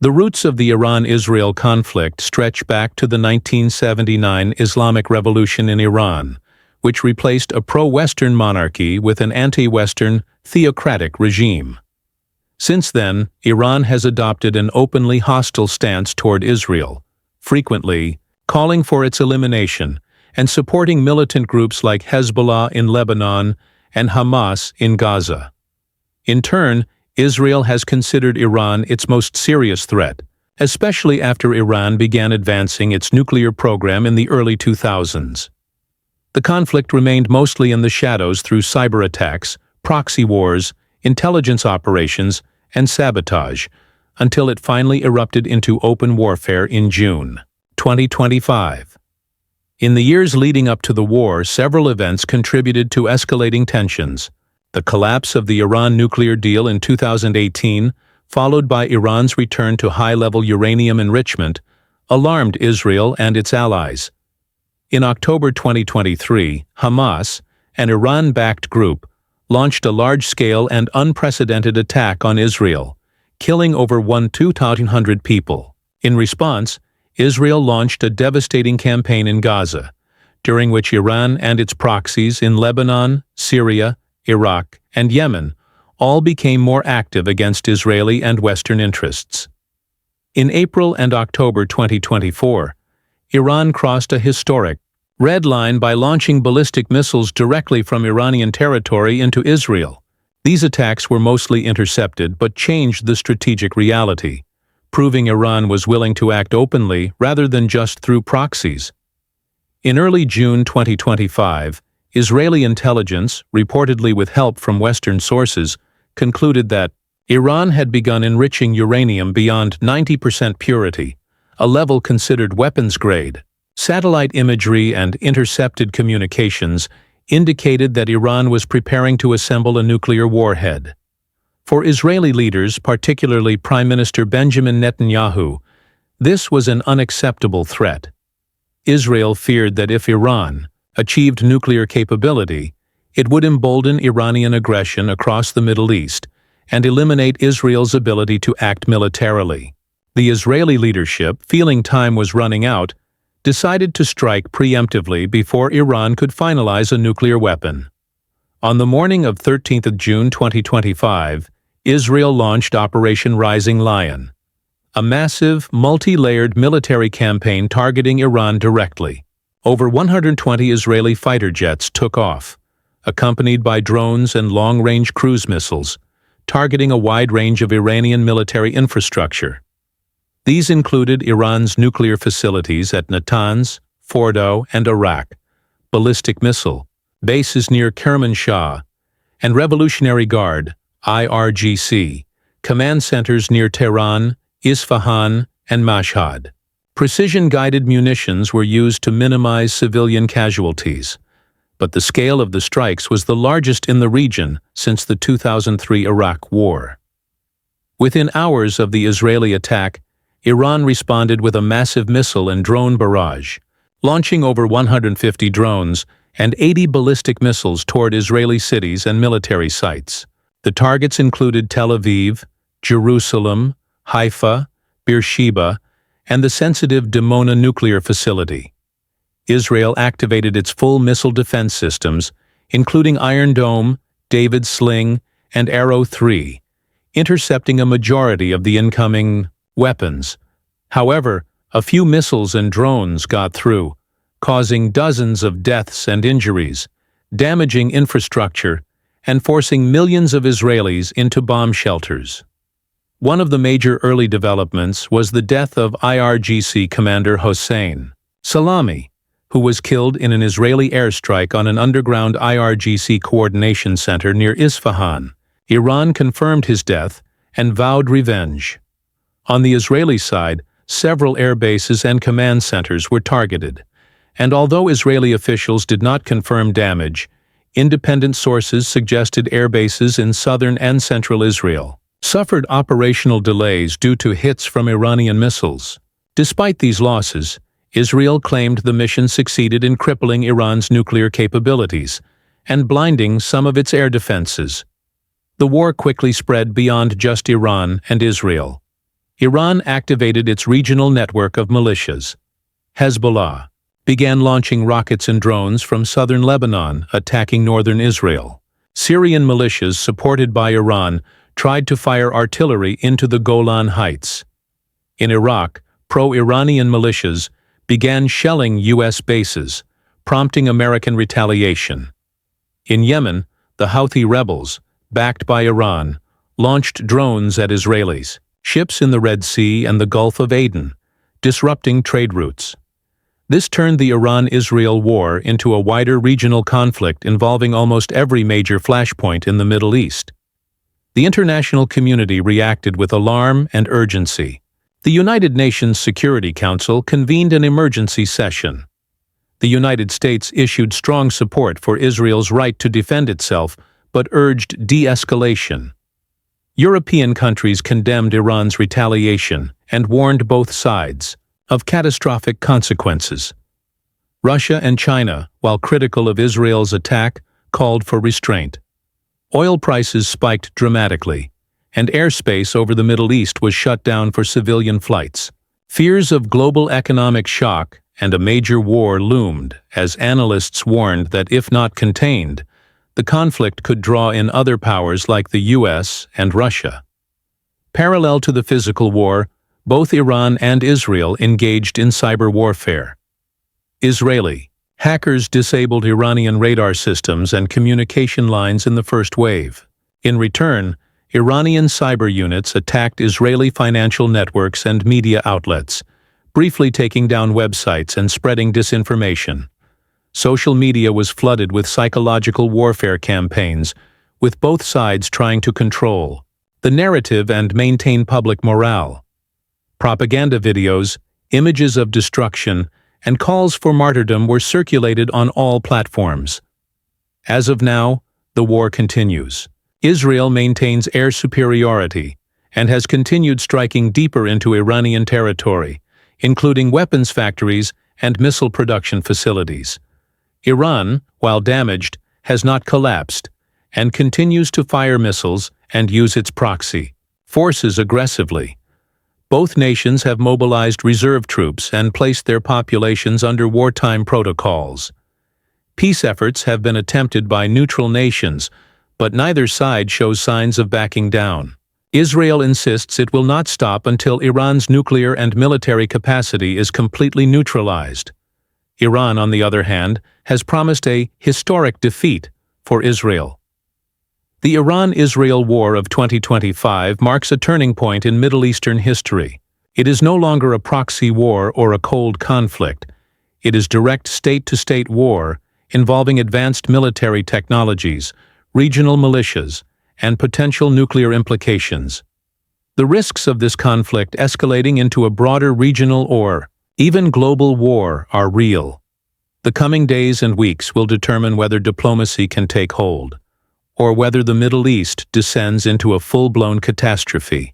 The roots of the Iran-Israel conflict stretch back to the 1979 Islamic Revolution in Iran, which replaced a pro-Western monarchy with an anti-Western, theocratic regime. Since then, Iran has adopted an openly hostile stance toward Israel, frequently calling for its elimination and supporting militant groups like Hezbollah in Lebanon and Hamas in Gaza. In turn, Israel has considered Iran its most serious threat, especially after Iran began advancing its nuclear program in the early 2000s. The conflict remained mostly in the shadows through cyber attacks, proxy wars, intelligence operations, and sabotage, until it finally erupted into open warfare in June 2025. In the years leading up to the war, several events contributed to escalating tensions. The collapse of the Iran nuclear deal in 2018, followed by Iran's return to high-level uranium enrichment, alarmed Israel and its allies. In October 2023, Hamas, an Iran-backed group, launched a large-scale and unprecedented attack on Israel, killing over 1,200 people. In response, Israel launched a devastating campaign in Gaza, during which Iran and its proxies in Lebanon, Syria, Iraq, and Yemen all became more active against Israeli and Western interests. In April and October 2024, Iran crossed a historic red line by launching ballistic missiles directly from Iranian territory into Israel. These attacks were mostly intercepted but changed the strategic reality, proving Iran was willing to act openly rather than just through proxies. In early June 2025, Israeli intelligence, reportedly with help from Western sources, concluded that Iran had begun enriching uranium beyond 90% purity, a level considered weapons-grade. Satellite imagery and intercepted communications indicated that Iran was preparing to assemble a nuclear warhead. For Israeli leaders, particularly Prime Minister Benjamin Netanyahu, this was an unacceptable threat. Israel feared that if Iran achieved nuclear capability, it would embolden Iranian aggression across the Middle East and eliminate Israel's ability to act militarily. The Israeli leadership, feeling time was running out, decided to strike preemptively before Iran could finalize a nuclear weapon. On the morning of 13th June 2025, Israel launched Operation Rising Lion, a massive, multi-layered military campaign targeting Iran directly. Over 120 Israeli fighter jets took off, accompanied by drones and long-range cruise missiles, targeting a wide range of Iranian military infrastructure. These included Iran's nuclear facilities at Natanz, Fordo, and Arak, ballistic missile bases near Kermanshah, and Revolutionary Guard (IRGC) command centers near Tehran, Isfahan, and Mashhad. Precision-guided munitions were used to minimize civilian casualties, but the scale of the strikes was the largest in the region since the 2003 Iraq War. Within hours of the Israeli attack, Iran responded with a massive missile and drone barrage, launching over 150 drones and 80 ballistic missiles toward Israeli cities and military sites. The targets included Tel Aviv, Jerusalem, Haifa, Beersheba, and the sensitive Dimona nuclear facility. Israel activated its full missile defense systems, including Iron Dome, David's Sling, and Arrow 3, intercepting a majority of the incoming weapons. However, a few missiles and drones got through, causing dozens of deaths and injuries, damaging infrastructure, and forcing millions of Israelis into bomb shelters. One of the major early developments was the death of IRGC commander Hossein Salami, who was killed in an Israeli airstrike on an underground IRGC coordination center near Isfahan. Iran confirmed his death and vowed revenge. On the Israeli side, several air bases and command centers were targeted, and although Israeli officials did not confirm damage, independent sources suggested air bases in southern and central Israel suffered operational delays due to hits from Iranian missiles. Despite these losses, Israel claimed the mission succeeded in crippling Iran's nuclear capabilities and blinding some of its air defenses. The war quickly spread beyond just Iran and Israel. Iran activated its regional network of militias. Hezbollah began launching rockets and drones from southern Lebanon, attacking northern Israel. Syrian militias supported by Iran tried to fire artillery into the Golan Heights. In Iraq, pro-Iranian militias began shelling U.S. bases, prompting American retaliation. In Yemen, the Houthi rebels, backed by Iran, launched drones at Israelis, ships in the Red Sea and the Gulf of Aden, disrupting trade routes. This turned the Iran-Israel war into a wider regional conflict involving almost every major flashpoint in the Middle East. The international community reacted with alarm and urgency. The United Nations Security Council convened an emergency session. The United States issued strong support for Israel's right to defend itself, but urged de-escalation. European countries condemned Iran's retaliation and warned both sides of catastrophic consequences. Russia and China, while critical of Israel's attack, called for restraint. Oil prices spiked dramatically, and airspace over the Middle East was shut down for civilian flights. Fears of global economic shock and a major war loomed as analysts warned that if not contained, the conflict could draw in other powers like the US and Russia. Parallel to the physical war, both Iran and Israel engaged in cyber warfare. Israeli hackers disabled Iranian radar systems and communication lines in the first wave. In return, Iranian cyber units attacked Israeli financial networks and media outlets, briefly taking down websites and spreading disinformation. Social media was flooded with psychological warfare campaigns, with both sides trying to control the narrative and maintain public morale. Propaganda videos, images of destruction, and calls for martyrdom were circulated on all platforms. As of now, the war continues. Israel maintains air superiority and has continued striking deeper into Iranian territory, including weapons factories and missile production facilities. Iran, while damaged, has not collapsed and continues to fire missiles and use its proxy forces aggressively. Both nations have mobilized reserve troops and placed their populations under wartime protocols. Peace efforts have been attempted by neutral nations, but neither side shows signs of backing down. Israel insists it will not stop until Iran's nuclear and military capacity is completely neutralized. Iran, on the other hand, has promised a historic defeat for Israel. The Iran-Israel War of 2025 marks a turning point in Middle Eastern history. It is no longer a proxy war or a cold conflict. It is direct state-to-state war involving advanced military technologies, regional militias, and potential nuclear implications. The risks of this conflict escalating into a broader regional or even global war are real. The coming days and weeks will determine whether diplomacy can take hold, or whether the Middle East descends into a full-blown catastrophe.